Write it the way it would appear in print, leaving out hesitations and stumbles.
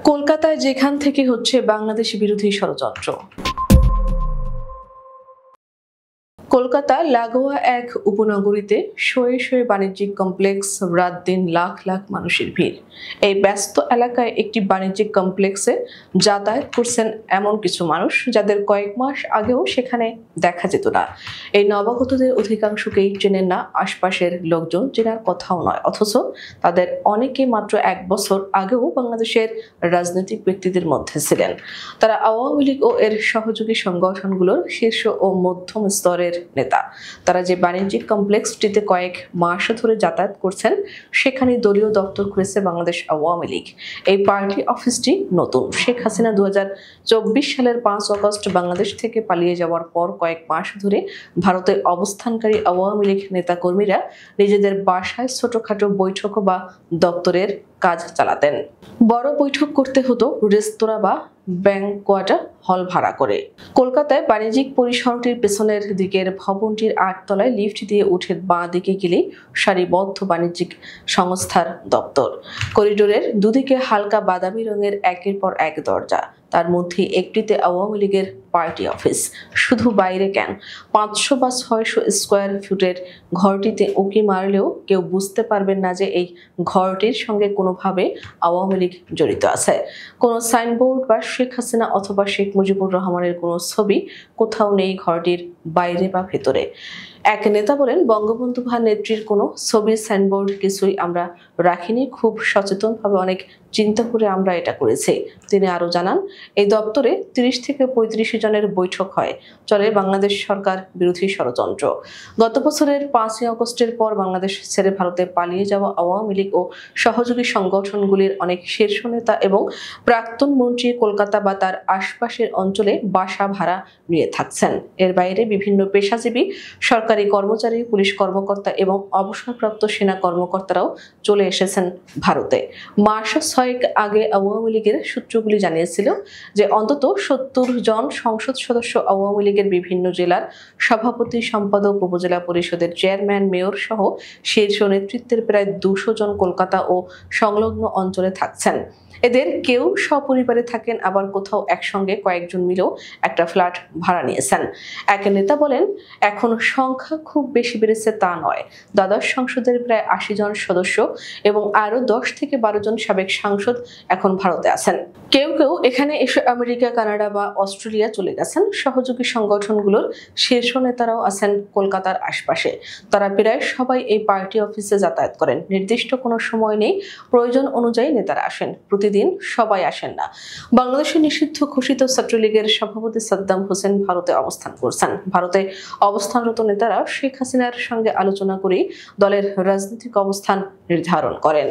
কলকাতায় যেখান থেকে হচ্ছে বাংলাদেশ বিরোধী ষড়যন্ত্র। কলকাতা লাগোয়া এক উপনগরীতে শয়ে শয়ে বাণিজ্যিক কমপ্লেক্স, রাত দিন লাখ লাখ মানুষের ভিড়। এই ব্যস্ত এলাকায় একটি বাণিজ্যিক কমপ্লেক্সে যাতায়াত করছেন এমন কিছু মানুষ যাদের কয়েক মাস আগেও সেখানে দেখা যেত না। এই নবাগতদের অধিকাংশকেই চেনেন না আশপাশের লোকজন, চেনার কথাও নয়, অথচ তাদের অনেকে মাত্র 1 বছর আগেও বাংলাদেশের রাজনৈতিক ব্যক্তিদের মধ্যে ছিলেন। তারা আওয়ামী লীগ ও এর সহযোগী সংগঠনগুলোর শীর্ষ ও মধ্যম স্তরের নেতা। তারা যে বাণিজ্যিক কমপ্লেক্সটিতে কয়েক মাস ধরে যাতায়াত করছেন, সেখানে দলীয় দপ্তর করেছে বাংলাদেশ আওয়ামী লীগ। এই পার্টি অফিসটি নতুন। শেখ হাসিনা 2024 সালের 5 আগস্ট বাংলাদেশ থেকে পালিয়ে যাওয়ার পর কয়েক মাস ধরে ভারতে অবস্থানকারী আওয়ামী লীগ নেতাকর্মীরা নিজেদের বাসায় ছোটখাটো বৈঠক বা দপ্তরের কাজ চালাতেন। বড় বৈঠক করতে হতো রেস্তোরাঁ বা ব্যাংকোয়াট হল ভাড়া করে। কলকাতায় বাণিজ্যিক পরিসরটির পেছনের দিকের ভবনটির 8 তলায় লিফট দিয়ে উঠে বাঁ দিকে গেলেই সারিবদ্ধ বাণিজ্যিক সংস্থার দপ্তর। করিডোরের দুদিকে হালকা বাদামি রঙের একের পর এক দরজা, তার মধ্যে একটিতে আওয়ামী লীগের পার্টি অফিস। শুধু বাইরে কেন, 500 বা 600 স্কোয়ার ফুটের ঘরটিতে উঁকি মারলেও কেউ বুঝতে পারবেন না যে এই ঘরটির সঙ্গে কোনোভাবে আওয়ামী লীগ জড়িত আছে। কোনো সাইনবোর্ড বা শেখ হাসিনা অথবা শেখ মুজিবুর রহমানের কোনো ছবি কোথাও নেই ঘরটির বাইরে বা ভেতরে। এক নেতা বলেন, বঙ্গবন্ধু ভাই নেত্রীর কোনো ছবি, সাইনবোর্ড কিছুই আমরা রাখিনি। খুব সচেতনভাবে অনেক চিন্তা করে আমরা এটা করেছি। তিনি আরো জানান, এই দপ্তরে 30 থেকে 35 জনের বৈঠক হয়। চলে বাংলাদেশ সরকার বিরোধী ষড়যন্ত্র। গত বছরের 5 আগস্টের পর বাংলাদেশ ছেড়ে ভারতে পালিয়ে যাওয়া আওয়ামী লীগ ও সহযোগী সংগঠনগুলির অনেক শীর্ষ নেতা এবং প্রাক্তন মন্ত্রী কলকাতা বা তার আশপাশের অঞ্চলে বাসা ভাড়া নিয়ে থাকছেন। এর বাইরে বিভিন্ন পেশাজীবী, সরকারি কর্মচারী, পুলিশ কর্মকর্তা এবং অবসরপ্রাপ্ত সেনা কর্মকর্তারাও চলে এসেছেন ভারতে। মাস 6 আগে আওয়ামী লীগের সূত্রগুলি জানিয়েছিল যে অন্তত 70 জন সংসদ সদস্য, আওয়ামী লীগের বিভিন্ন জেলার সভাপতি, সম্পাদক, উপজেলা পরিষদের চেয়ারম্যান, মেয়র সহ শীর্ষ নেতৃত্বের প্রায় 200 জন কলকাতা ও সংলগ্ন অঞ্চলে থাকছেন। এদের কেউ সপরিবারে থাকেন, আবার কোথাও একসঙ্গে কয়েকজন মিলেও একটা ফ্ল্যাট ভাড়া নিয়েছেন। এক নেতা বলেন, এখন সংখ্যা খুব বেশি বেড়েছে তা নয়। দ্বাদশ সংসদের প্রায় 80 জন সদস্য এবং আরো 10 থেকে 12 জন সাবেক সাংসদ এখন ভারতে আছেন। কেউ কেউ এখানে এসে আমেরিকা, কানাডা বা অস্ট্রেলিয়া চলে গেছেন। সহযোগী সংগঠনগুলোর শীর্ষ নেতারাও আছেন কলকাতার আশপাশে। তারা প্রায় সবাই এই পার্টি অফিসে যাতায়াত করেন। নির্দিষ্ট কোনো সময় নেই, প্রয়োজন অনুযায়ী নেতারা আসেন। প্রতিদিন সবাই আসেন না। বাংলাদেশের নিষিদ্ধ ঘোষিত ছাত্রলীগের সভাপতি সাদ্দাম হোসেন ভারতে অবস্থান করছেন। ভারতে অবস্থানরত নেতারা শেখ হাসিনার সঙ্গে আলোচনা করে দলের রাজনৈতিক অবস্থান নির্ধারণ করেন।